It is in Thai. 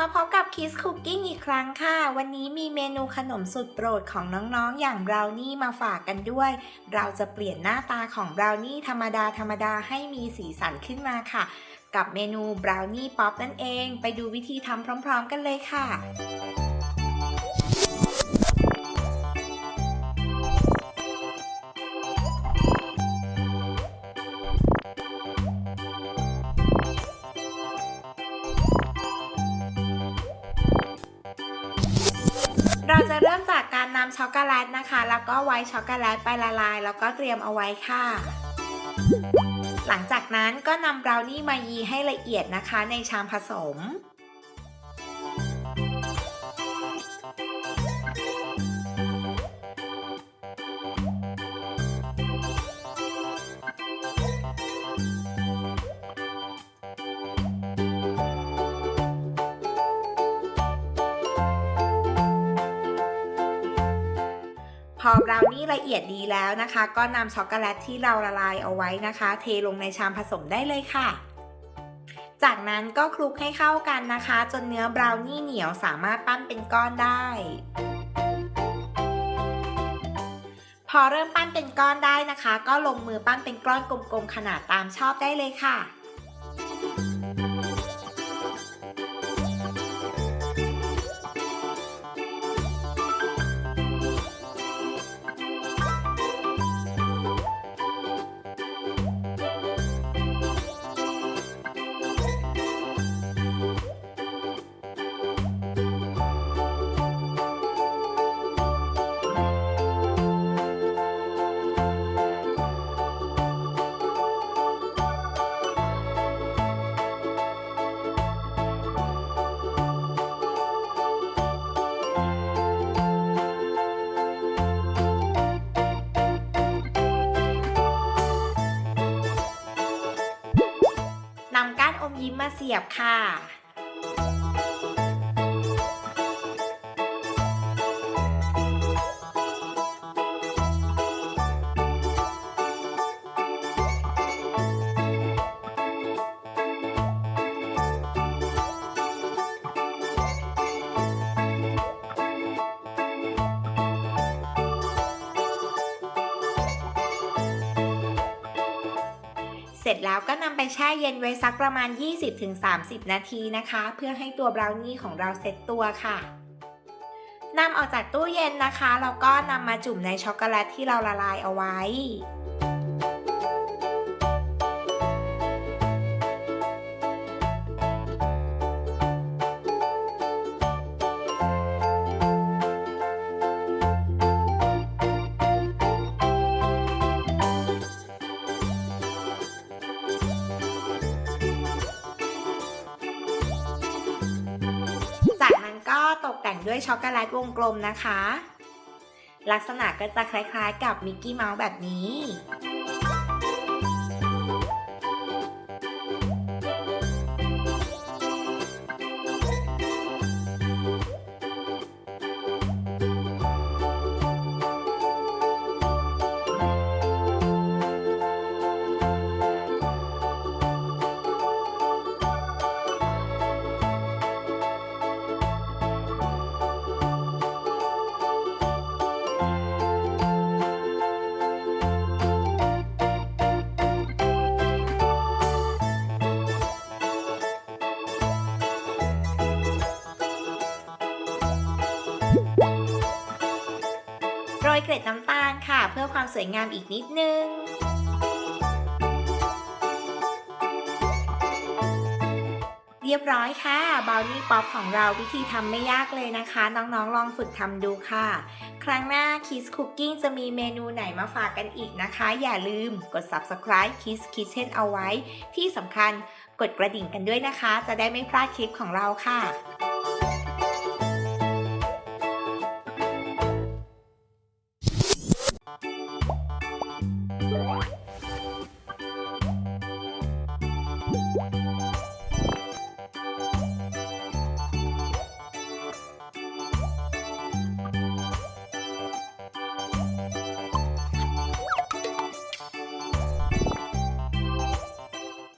มาพบกับ Kids Cooking อีกครั้งค่ะวันนี้มีเมนูขนมสุดโปรดของน้องๆอย่างบราวนี่มาฝากกันด้วยเราจะเปลี่ยนหน้าตาของบราวนี่ธรรมดาให้มีสีสันขึ้นมาค่ะกับเมนูบราวนี่ป๊อปนั่นเองไปดูวิธีทำพร้อมๆกันเลยค่ะเราจะเริ่มจากการนำช็อกโกแลตนะคะแล้วก็ไวท์ช็อกโกแลตไปละลายแล้วก็เตรียมเอาไว้ค่ะหลังจากนั้นก็นำบราวนี่มายีให้ละเอียดนะคะในชามผสมพอบราวนี่ละเอียดดีแล้วนะคะก็นำช็อกโกแลตที่เราละลายเอาไว้นะคะเทลงในชามผสมได้เลยค่ะจากนั้นก็คลุกให้เข้ากันนะคะจนเนื้อบราวนี่เหนียวสามารถปั้นเป็นก้อนได้พอเริ่มปั้นเป็นก้อนได้นะคะก็ลงมือปั้นเป็นก้อนกลมๆขนาดตามชอบได้เลยค่ะนำก้านอมยิ้มมาเสียบค่ะเสร็จแล้วก็นำไปแช่เย็นไว้สักประมาณ 20-30 นาทีนะคะเพื่อให้ตัวบราวนี่ของเราเซ็ตตัวค่ะนำออกจากตู้เย็นนะคะแล้วก็นำมาจุ่มในช็อกโกแลตที่เราละลายเอาไว้จากนั้นก็ตกแต่งด้วยช็อกโกแลตวงกลมนะคะลักษณะก็จะคล้ายๆกับมิกกี้เมาส์แบบนี้โรยเกล็ดน้ำตาลค่ะเพื่อความสวยงามอีกนิดนึงเรียบร้อยค่ะบราวนี่ป๊อปของเราวิธีทำไม่ยากเลยนะคะน้องๆลองฝึกทำดูค่ะครั้งหน้า Kids Cooking จะมีเมนูไหนมาฝากกันอีกนะคะอย่าลืมกด Subscribe Kids Kitchen เอาไว้ที่สำคัญกดกระดิ่งกันด้วยนะคะจะได้ไม่พลาดคลิปของเราค่ะ